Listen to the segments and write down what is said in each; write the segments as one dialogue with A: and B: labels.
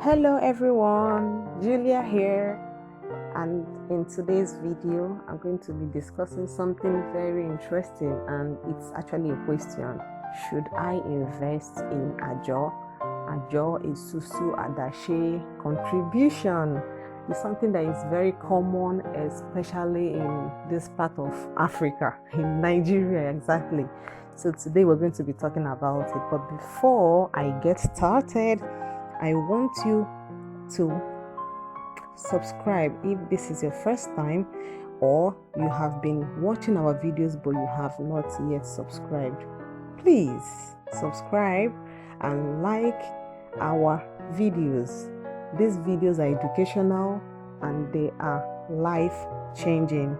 A: Hello everyone, Julia here, and in today's video I'm going to be discussing something very interesting, and it's actually a question. Should I invest in Ajo? Ajo is Susu Adashe contribution. It's something that is very common, especially in this part of Africa, in Nigeria exactly. So today we're going to be talking about it, but before I get started, I want you to subscribe if this is your first time, or you have been watching our videos but you have not yet subscribed. Please subscribe and like our videos. These videos are educational and they are life-changing.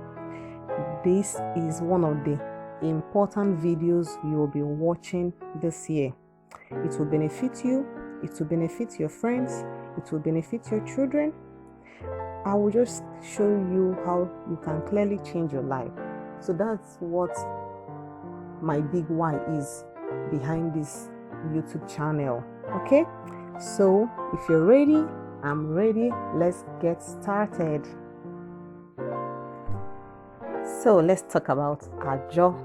A: This is one of the important videos you will be watching this year. It will benefit you. It will benefit your friends. It will benefit your children. I will just show you how you can clearly change your life. So that's what my big why is behind this YouTube channel. Okay? So if you're ready, I'm ready. Let's get started. So let's talk about Ajo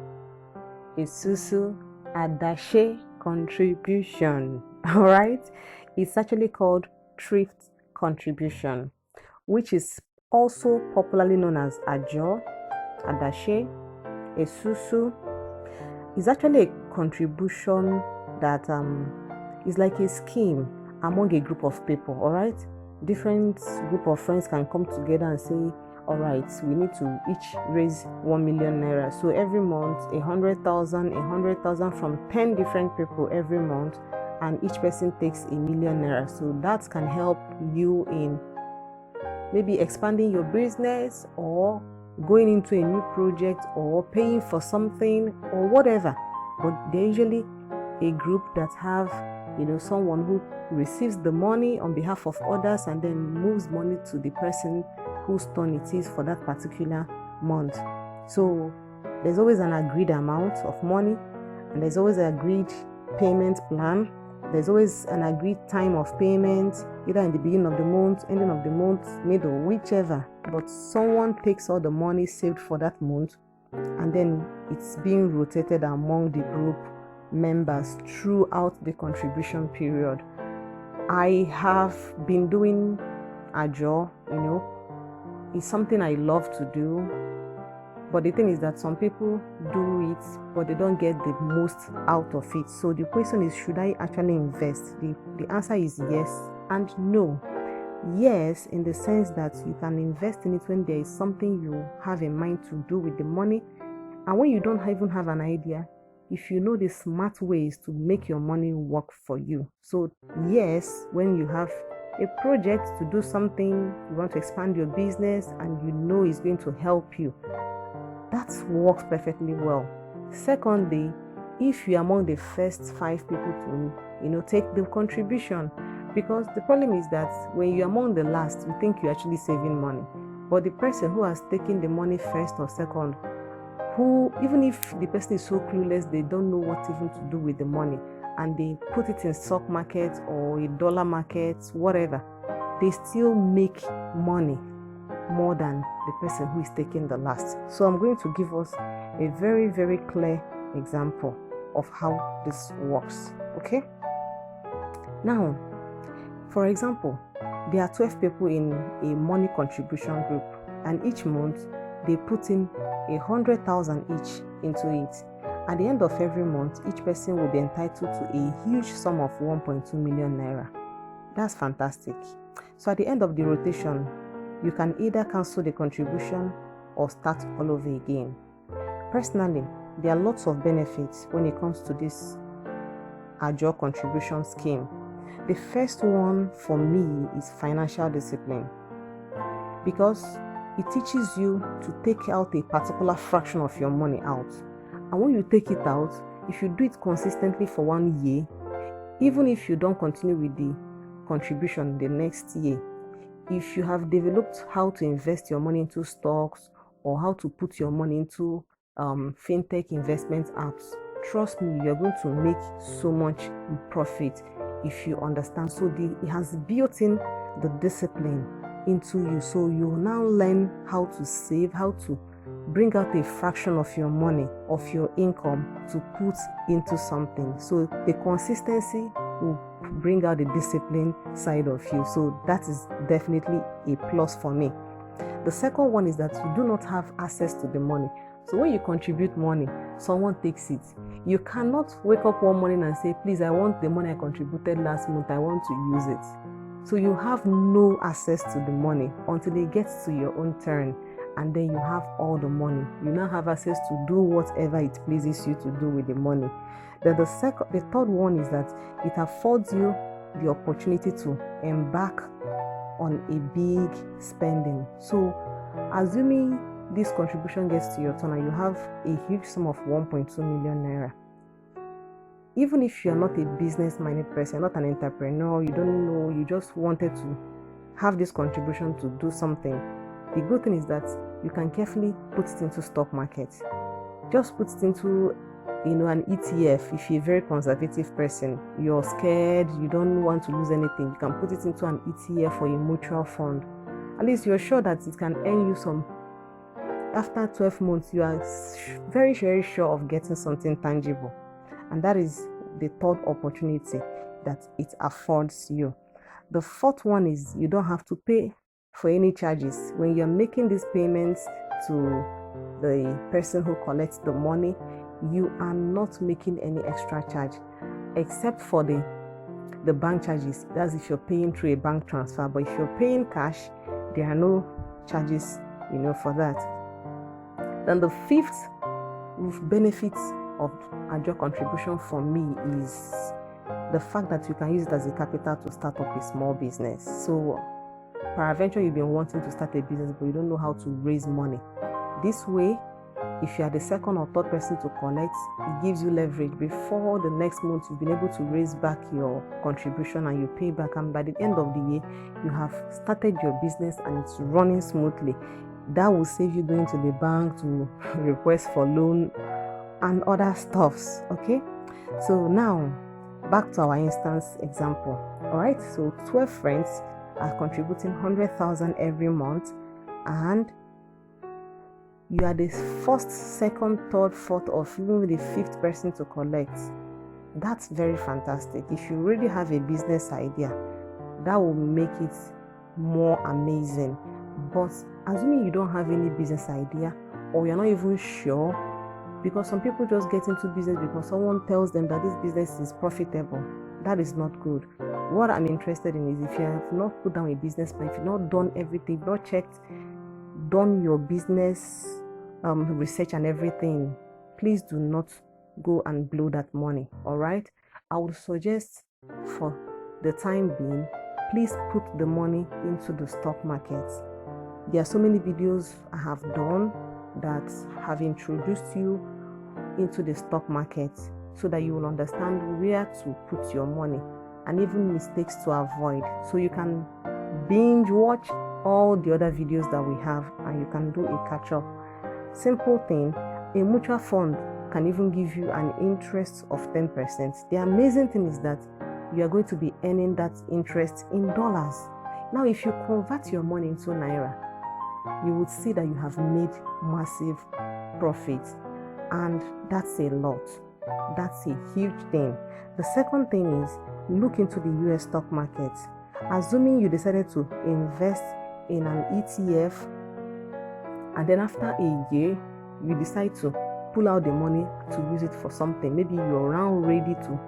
A: Isusu Adashe contribution. All right, it's actually called thrift contribution, which is also popularly known as Ajo, Adashe, Esusu. It's actually a contribution that is like a scheme among a group of people. All right, different group of friends can come together and say, all right, we need to each raise 1 million naira. So every month, 100,000 from 10 different people every month, and each person takes 1 million naira. So that can help you in maybe expanding your business, or going into a new project, or paying for something, or whatever. But they're usually a group that have, someone who receives the money on behalf of others and then moves money to the person whose turn it is for that particular month. So there's always an agreed amount of money, and there's always an agreed payment plan. There's always an agreed time of payment, either in the beginning of the month, ending of the month, middle, whichever. But someone takes all the money saved for that month, and then it's being rotated among the group members throughout the contribution period. I have been doing Ajo, it's something I love to do. But the thing is that some people do it, but they don't get the most out of it. So the question is, should I actually invest? The answer is yes and no. Yes, in the sense that you can invest in it when there is something you have in mind to do with the money. And when you don't even have an idea, if you know the smart ways to make your money work for you. So yes, when you have a project to do something, you want to expand your business, and you know it's going to help you, that works perfectly well. Secondly, if you're among the first 5 people to, take the contribution, because the problem is that when you're among the last, you think you're actually saving money. But the person who has taken the money first or second, who, even if the person is so clueless, they don't know what even to do with the money, and they put it in stock market or a dollar market, whatever, they still make money more than the person who is taking the last. So I'm going to give us a very, very clear example of how this works. Okay? Now, for example, there are 12 people in a money contribution group, and each month they put in 100,000 each into it. At the end of every month, each person will be entitled to a huge sum of 1.2 million naira. That's fantastic. So at the end of the rotation, you can either cancel the contribution or start all over again. Personally, there are lots of benefits when it comes to this Ajo contribution scheme. The first one for me is financial discipline, because it teaches you to take out a particular fraction of your money out. And when you take it out, if you do it consistently for 1 year, even if you don't continue with the contribution the next year, if you have developed how to invest your money into stocks, or how to put your money into fintech investment apps, trust me, you're going to make so much profit if you understand. So it has built in the discipline into you. So you now learn how to save, how to bring out a fraction of your money, of your income, to put into something. So the consistency will bring out the discipline side of you. So that is definitely a plus for me. The second one is that you do not have access to the money. So when you contribute money, someone takes it. You cannot wake up one morning and say, please, I want the money I contributed last month, I want to use it. So you have no access to the money until it gets to your own turn, and then you have all the money. You now have access to do whatever it pleases you to do with the money. Then the third one is that it affords you the opportunity to embark on a big spending. So assuming this contribution gets to your turn and you have a huge sum of 1.2 million naira, even if you're not a business-minded person, not an entrepreneur, you don't know, you just wanted to have this contribution to do something, the good thing is that you can carefully put it into stock market. Just put it into an ETF. If you're a very conservative person, you're scared, you don't want to lose anything, you can put it into an ETF or a mutual fund. At least you're sure that it can earn you some. After 12 months, you are very, very sure of getting something tangible. And that is the third opportunity that it affords you. The fourth one is you don't have to pay for any charges. When you're making these payments to the person who collects the money, you are not making any extra charge except for the bank charges. That's if you're paying through a bank transfer. But if you're paying cash, there are no charges, for that. Then the fifth benefit of Ajo contribution for me is the fact that you can use it as a capital to start up a small business. So peradventure you've been wanting to start a business but you don't know how to raise money. This way, if you are the second or third person to collect, it gives you leverage. Before the next month, you've been able to raise back your contribution and you pay back, and by the end of the year, you have started your business and it's running smoothly. That will save you going to the bank to request for loan and other stuffs. Okay, so now back to our instance example. All right, so 12 friends are contributing 100,000 every month, and you are the first, second, third, fourth, or even the fifth person to collect. That's very fantastic. If you really have a business idea, that will make it more amazing. But assuming you don't have any business idea, or you're not even sure, because some people just get into business because someone tells them that this business is profitable. That is not good. What I'm interested in is if you have not put down a business plan, if you've not done everything, not checked, done your business research and everything, please do not go and blow that money. All right, I would suggest for the time being, please put the money into the stock market. There are so many videos I have done that have introduced you into the stock market so that you will understand where to put your money and even mistakes to avoid. So you can binge watch all the other videos that we have and you can do a catch-up. Simple thing, a mutual fund can even give you an interest of 10%. The amazing thing is that you are going to be earning that interest in dollars. Now, if you convert your money into naira, you would see that you have made massive profits, and that's a lot. That's a huge thing. The second thing is look into the US stock market. Assuming you decided to invest in an ETF, and then after a year, you decide to pull out the money to use it for something. Maybe you're around ready to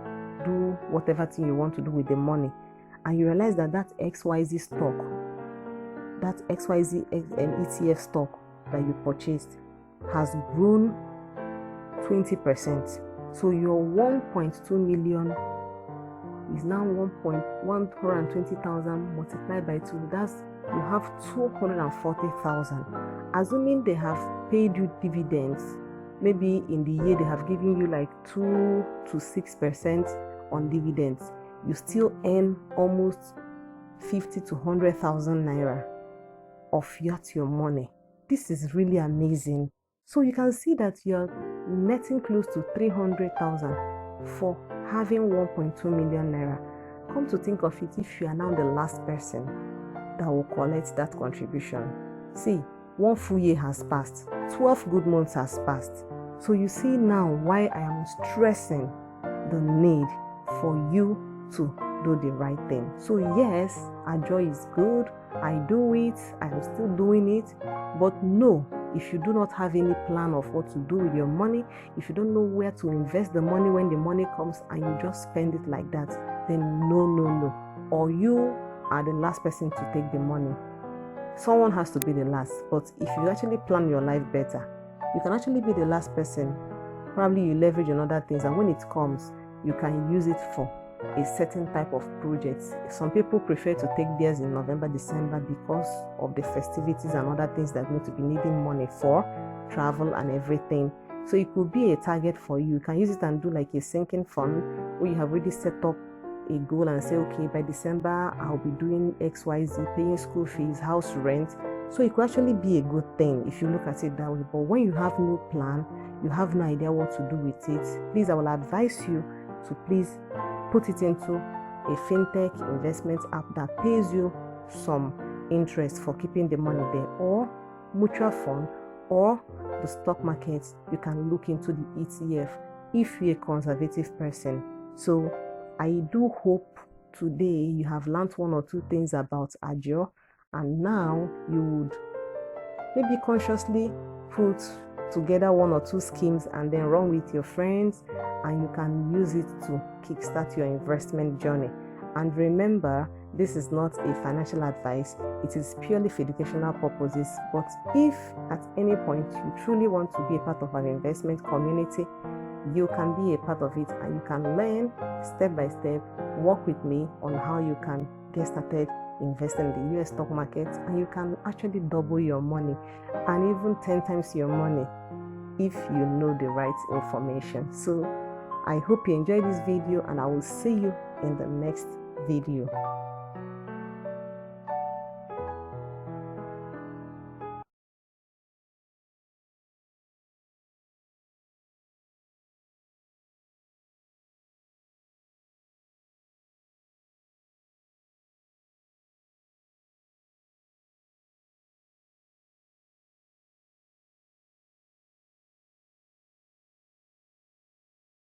A: do whatever thing you want to do with the money, and you realize that XYZ stock, that XYZ ETF stock that you purchased has grown 20%. So your 1.2 million is now 120,000 multiplied by 2. That's, you have 240,000. Assuming they have paid you dividends, maybe in the year they have given you like 2 to 6% on dividends, you still earn almost 50 to 100,000 naira of your money. This is really amazing. So you can see that you're netting close to 300,000 for having 1.2 million naira. come to think of it, if you are now the last person that will collect that contribution, see, 1 full year has passed, 12 good months has passed. So you see now why I am stressing the need for you to do the right thing. So yes, Ajo is good, I do it, I am still doing it, but no, if you do not have any plan of what to do with your money, if you don't know where to invest the money when the money comes and you just spend it like that, then no. Or you are the last person to take the money. Someone has to be the last. But if you actually plan your life better, you can actually be the last person. Probably you leverage on other things, and when it comes, you can use it for a certain type of projects. Some people prefer to take theirs in November, December because of the festivities and other things that are going to be needing money for travel and everything. So it could be a target for you. You can use it and do like a sinking fund where you have already set up a goal and say, okay, by December I'll be doing XYZ, paying school fees, house rent. So it could actually be a good thing if you look at it that way. But when you have no plan, you have no idea what to do with it, please, I will advise you to please put it into a fintech investment app that pays you some interest for keeping the money there, or mutual fund, or the stock market. You can look into the ETF if you're a conservative person. So I do hope today you have learned 1 or 2 things about Ajo, and now you would maybe consciously put together 1 or 2 schemes and then run with your friends, and you can use it to kickstart your investment journey. And remember, this is not a financial advice, it is purely for educational purposes. But if at any point you truly want to be a part of an investment community, you can be a part of it, and you can learn step by step, work with me on how you can get started investing in the US stock market, and you can actually double your money and even 10 times your money if you know the right information. So I hope you enjoyed this video, and I will see you in the next video.